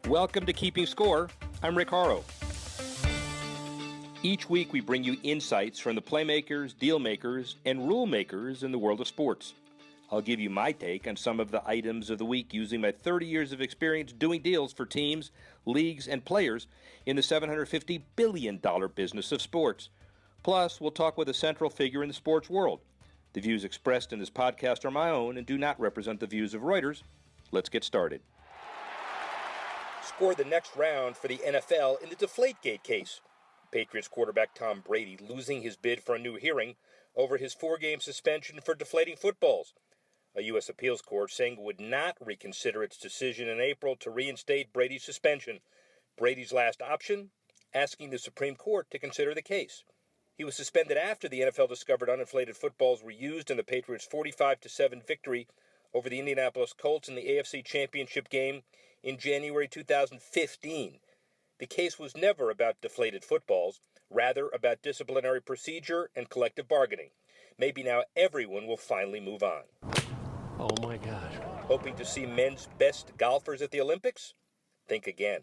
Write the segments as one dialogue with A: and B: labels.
A: Welcome to Keeping Score. I'm Rick Horrow. Each week we bring you insights from the playmakers, deal makers, and rule makers in the world of sports. I'll give you my take on some of the items of the week using my 30 years of experience doing deals for teams, leagues, and players in the $750 billion business of sports. Plus, we'll talk with a central figure in the sports world. The views expressed in this podcast are my own and do not represent the views of Reuters. Let's get started. Scored the next round for the NFL in the Deflategate case. Patriots quarterback Tom Brady losing his bid for a new hearing over his 4-game suspension for deflating footballs. A U.S. appeals court saying it would not reconsider its decision in April to reinstate Brady's suspension. Brady's last option? Asking the Supreme Court to consider the case. He was suspended after the NFL discovered uninflated footballs were used in the Patriots' 45-7 victory over the Indianapolis Colts in the AFC Championship game in January 2015. The case was never about deflated footballs, rather about disciplinary procedure and collective bargaining. Maybe now everyone will finally move on.
B: Oh my gosh.
A: Hoping to see men's best golfers at the Olympics? Think again.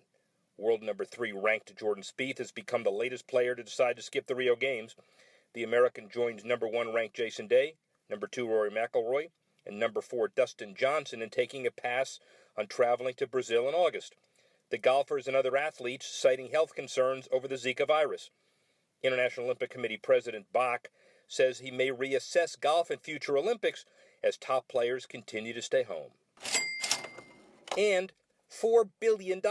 A: World number 3 ranked Jordan Spieth has become the latest player to decide to skip the Rio Games. The American joins number 1 ranked Jason Day, number 2 Rory McIlroy, and number 4 Dustin Johnson in taking a pass on traveling to Brazil in August. The golfers and other athletes citing health concerns over the Zika virus. International Olympic Committee President Bach says he may reassess golf in future Olympics as top players continue to stay home. And $4 billion.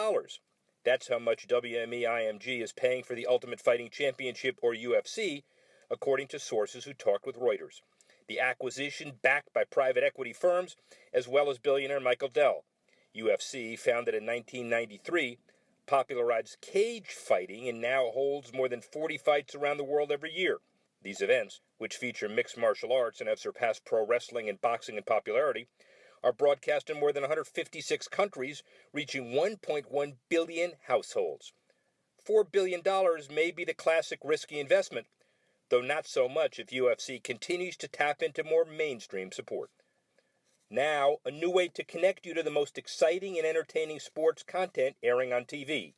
A: That's how much WME-IMG is paying for the Ultimate Fighting Championship, or UFC, according to sources who talked with Reuters. The acquisition backed by private equity firms, as well as billionaire Michael Dell. UFC, founded in 1993, popularized cage fighting and now holds more than 40 fights around the world every year. These events, which feature mixed martial arts and have surpassed pro wrestling and boxing in popularity, are broadcast in more than 156 countries, reaching 1.1 billion households. $4 billion may be the classic risky investment, though not so much if UFC continues to tap into more mainstream support. Now, a new way to connect you to the most exciting and entertaining sports content airing on TV.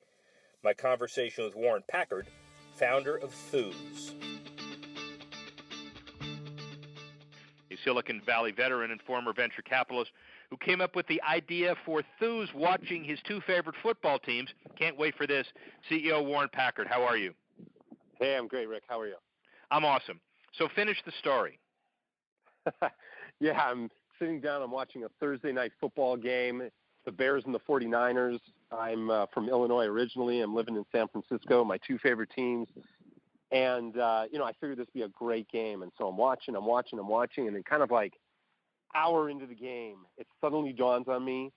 A: My conversation with Warren Packard, founder of Thooz. A Silicon Valley veteran and former venture capitalist who came up with the idea for Thooz watching his 2 favorite football teams. Can't wait for this. CEO Warren Packard, how are you?
B: Hey, I'm great, Rick. How are you?
A: I'm awesome. So finish the story.
B: Yeah, I'm sitting down. I'm watching a Thursday night football game, the Bears and the 49ers. I'm from Illinois originally. I'm living in San Francisco, my 2 favorite teams. And, I figured this would be a great game. And so I'm watching. And then kind of like hour into the game, it suddenly dawns on me,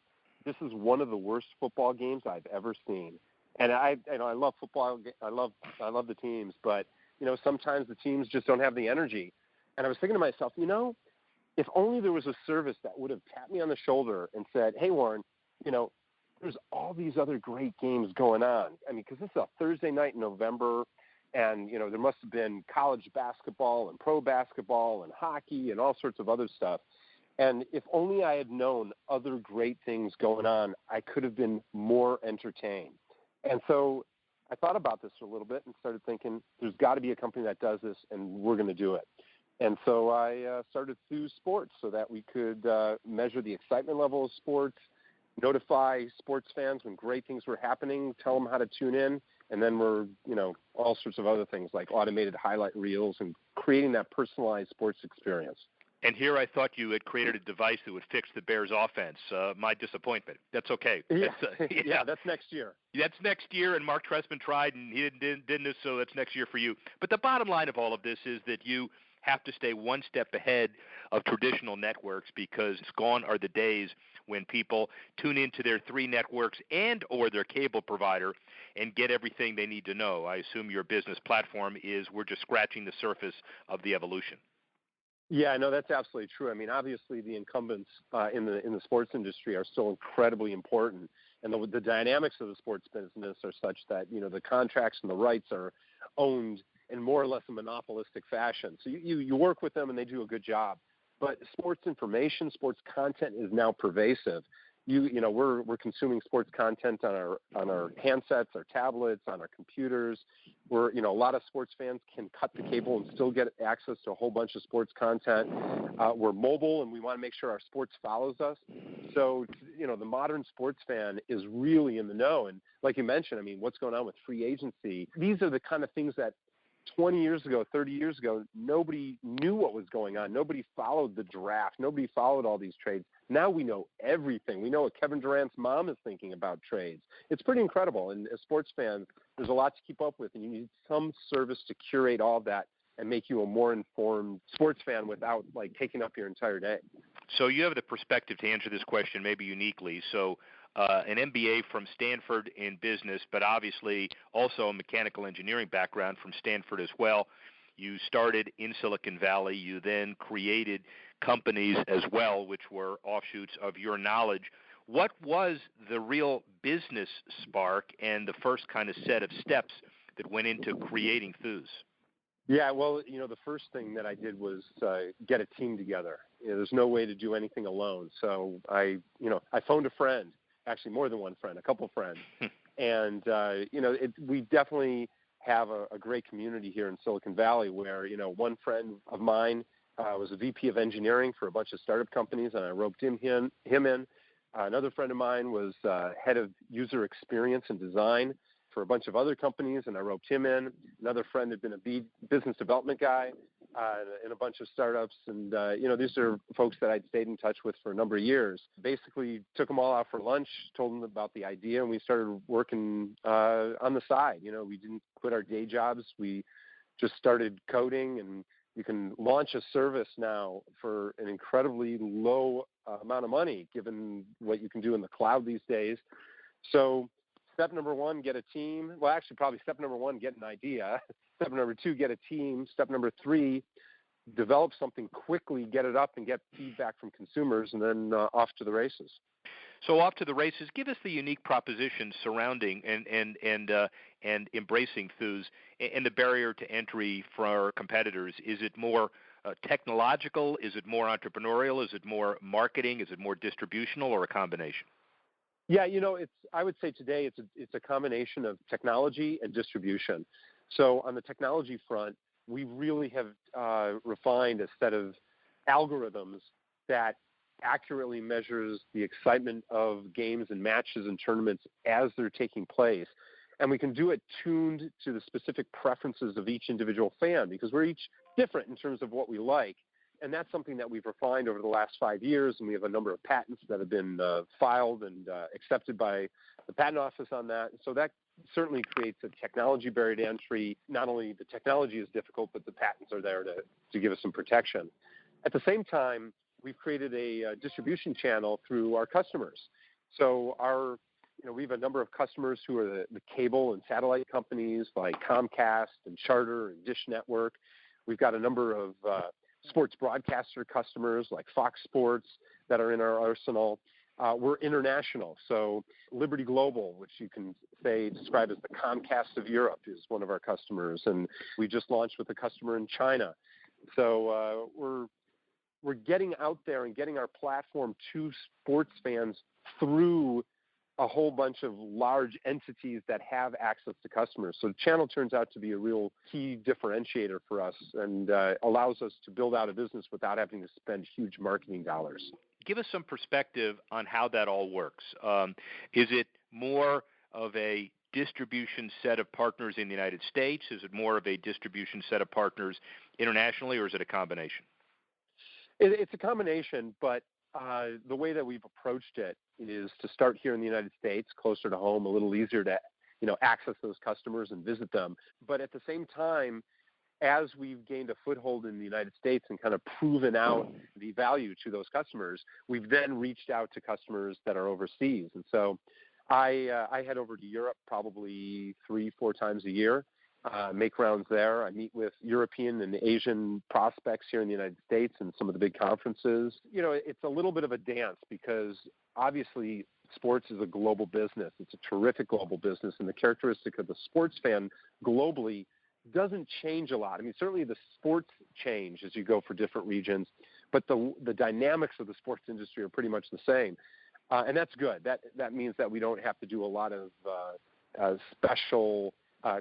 B: this is one of the worst football games I've ever seen. And I love football. I love the teams. But, sometimes the teams just don't have the energy. And I was thinking to myself, if only there was a service that would have tapped me on the shoulder and said, hey, Warren, there's all these other great games going on. I mean, because this is a Thursday night in November. And, there must have been college basketball and pro basketball and hockey and all sorts of other stuff. And if only I had known other great things going on, I could have been more entertained. And so I thought about this for a little bit and started thinking, there's got to be a company that does this, and we're going to do it. And so I started Thooz Sports so that we could measure the excitement level of sports, notify sports fans when great things were happening, tell them how to tune in. And then we're, all sorts of other things like automated highlight reels and creating that personalized sports experience.
A: And here I thought you had created a device that would fix the Bears' offense. My disappointment. That's okay.
B: Yeah, yeah, that's next year.
A: That's next year, and Mark Trestman tried, and he didn't, so that's next year for you. But the bottom line of all of this is that you have to stay one step ahead of traditional networks, because gone are the days when people tune into their 3 networks and or their cable provider and get everything they need to know. I assume your business platform is we're just scratching the surface of the evolution.
B: Yeah, no, that's absolutely true. I mean, obviously the incumbents in the sports industry are still incredibly important, and the dynamics of the sports business are such that, the contracts and the rights are owned in more or less a monopolistic fashion. So you work with them and they do a good job. But sports information, sports content is now pervasive. we're consuming sports content on our handsets, our tablets, on our computers. A lot of sports fans can cut the cable and still get access to a whole bunch of sports content. We're mobile, and we want to make sure our sports follows us. So, the modern sports fan is really in the know. And like you mentioned, what's going on with free agency? These are the kind of things that 20 years ago, 30 years ago, nobody knew what was going on. Nobody followed the draft. Nobody followed all these trades. Now we know everything. We know what Kevin Durant's mom is thinking about trades. It's pretty incredible. And as sports fans, there's a lot to keep up with, and you need some service to curate all that and make you a more informed sports fan without taking up your entire day.
A: So you have the perspective to answer this question maybe uniquely. So an MBA from Stanford in business, but obviously also a mechanical engineering background from Stanford as well. You started in Silicon Valley. You then created companies as well, which were offshoots of your knowledge. What was the real business spark and the first kind of set of steps that went into creating Thuse?
B: Yeah, well, the first thing that I did was get a team together. There's no way to do anything alone. So I phoned a friend, actually more than one friend, a couple friends. And, we definitely have a great community here in Silicon Valley where, one friend of mine was a VP of engineering for a bunch of startup companies, and I roped him in. Another friend of mine was head of user experience and design for a bunch of other companies, and I roped him in. Another friend had been a business development guy in a bunch of startups, and these are folks that I'd stayed in touch with for a number of years. Basically, took them all out for lunch, told them about the idea, and we started working on the side. We didn't quit our day jobs. We just started coding, and you can launch a service now for an incredibly low amount of money, given what you can do in the cloud these days. So step number one, get a team. Well, actually, probably step number one, get an idea. Step number two, get a team. Step number three, develop something quickly, get it up, and get feedback from consumers, and then off to the races.
A: So off to the races. Give us the unique proposition surrounding and embracing Thuse and the barrier to entry for our competitors. Is it more technological? Is it more entrepreneurial? Is it more marketing? Is it more distributional, or a combination?
B: Yeah, I would say today it's a combination of technology and distribution. So on the technology front, we really have refined a set of algorithms that accurately measures the excitement of games and matches and tournaments as they're taking place. And we can do it tuned to the specific preferences of each individual fan, because we're each different in terms of what we like. And that's something that we've refined over the last 5 years, and we have a number of patents that have been filed and accepted by the patent office on that. So that certainly creates a technology barrier to entry. Not only the technology is difficult, but the patents are there to give us some protection. At the same time, we've created a distribution channel through our customers. So we have a number of customers who are the cable and satellite companies like Comcast and Charter and Dish Network. We've got a number of sports broadcaster customers like Fox Sports that are in our arsenal. We're international, so Liberty Global, which you can describe as the Comcast of Europe, is one of our customers, and we just launched with a customer in China. So we're getting out there and getting our platform to sports fans through a whole bunch of large entities that have access to customers. So the channel turns out to be a real key differentiator for us, and allows us to build out a business without having to spend huge marketing dollars.
A: Give us some perspective on how that all works. Is it more of a distribution set of partners in the United States? Is it more of a distribution set of partners internationally, or is it a combination?
B: It's a combination, but the way that we've approached it is to start here in the United States, closer to home, a little easier to access those customers and visit them. But at the same time, as we've gained a foothold in the United States and kind of proven out the value to those customers, we've then reached out to customers that are overseas. And so I head over to Europe probably 3-4 times a year, make rounds there. I meet with European and Asian prospects here in the United States and some of the big conferences. It's a little bit of a dance, because obviously sports is a global business. It's a terrific global business, and the characteristic of the sports fan globally doesn't change a lot. I mean, certainly the sports change as you go for different regions, but the dynamics of the sports industry are pretty much the same. And that's good. That means that we don't have to do a lot of special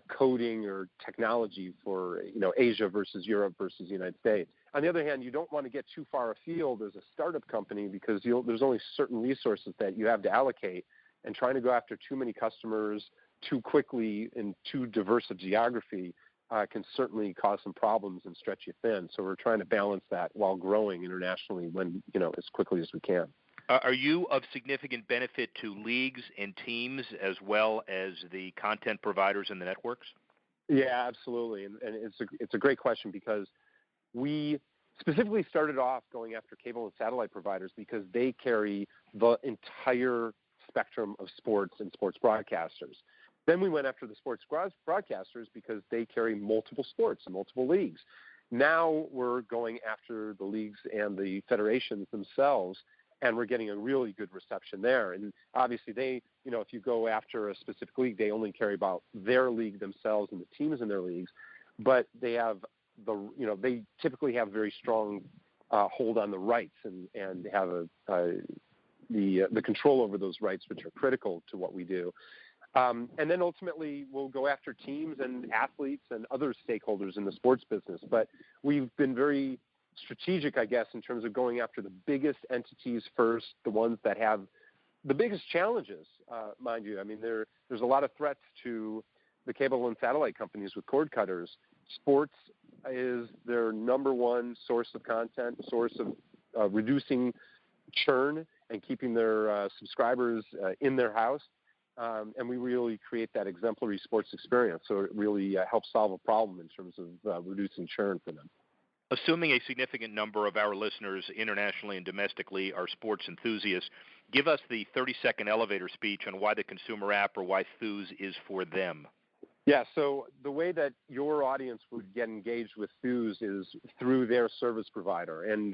B: coding or technology for Asia versus Europe versus the United States. On the other hand, you don't want to get too far afield as a startup company because there's only certain resources that you have to allocate, and trying to go after too many customers too quickly in too diverse a geography can certainly cause some problems and stretch you thin. So we're trying to balance that while growing internationally as quickly as we can.
A: Are you of significant benefit to leagues and teams as well as the content providers and the networks?
B: Yeah, absolutely. And it's a great question because we specifically started off going after cable and satellite providers because they carry the entire spectrum of sports and sports broadcasters. Then we went after the sports broadcasters because they carry multiple sports and multiple leagues. Now we're going after the leagues and the federations themselves, and we're getting a really good reception there. And obviously if you go after a specific league, they only carry about their league themselves and the teams in their leagues, but they have they typically have very strong hold on the rights and have the control over those rights, which are critical to what we do. And then ultimately we'll go after teams and athletes and other stakeholders in the sports business. But we've been very strategic, I guess, in terms of going after the biggest entities first, the ones that have the biggest challenges, mind you. I mean, there's a lot of threats to the cable and satellite companies with cord cutters. Sports is their number one source of content, source of reducing churn and keeping their subscribers in their house. And we really create that exemplary sports experience. So it really helps solve a problem in terms of reducing churn for them.
A: Assuming a significant number of our listeners internationally and domestically are sports enthusiasts, give us the 30-second elevator speech on why the consumer app or why Thuse is for them.
B: Yeah, so the way that your audience would get engaged with Thuse is through their service provider. And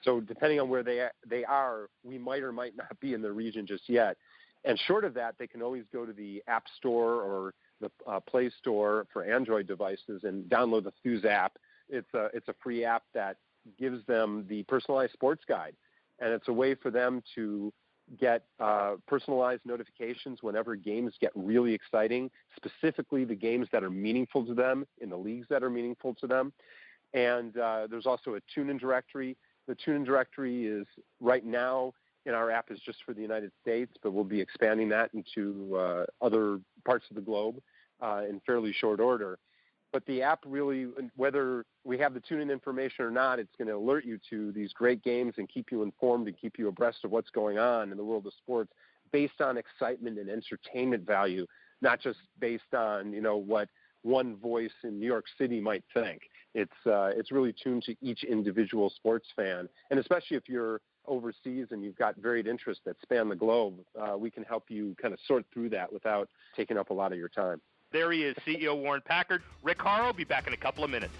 B: so depending on where they are, we might or might not be in the region just yet. And short of that, they can always go to the App Store or the Play Store for Android devices and download the Thuse app. It's a free app that gives them the personalized sports guide. And it's a way for them to get personalized notifications whenever games get really exciting, specifically the games that are meaningful to them in the leagues that are meaningful to them. And there's also a tune-in directory. The tune-in directory is right now in our app is just for the United States, but we'll be expanding that into other parts of the globe in fairly short order. But the app really, whether we have the tune-in information or not, it's going to alert you to these great games and keep you informed and keep you abreast of what's going on in the world of sports based on excitement and entertainment value, not just based on, what one voice in New York City might think. It's really tuned to each individual sports fan. And especially if you're overseas and you've got varied interests that span the globe, we can help you kind of sort through that without taking up a lot of your time.
A: There he is, CEO Warren Packard. Rick Horrow will be back in a couple of minutes.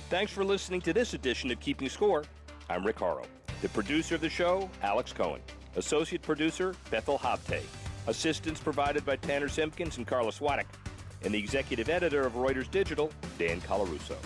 A: Thanks for listening to this edition of Keeping Score. I'm Rick Horrow. The producer of the show, Alex Cohen. Associate producer, Bethel Habte. Assistance provided by Tanner Simpkins and Carlos Waddick. And the executive editor of Reuters Digital, Dan Colarusso.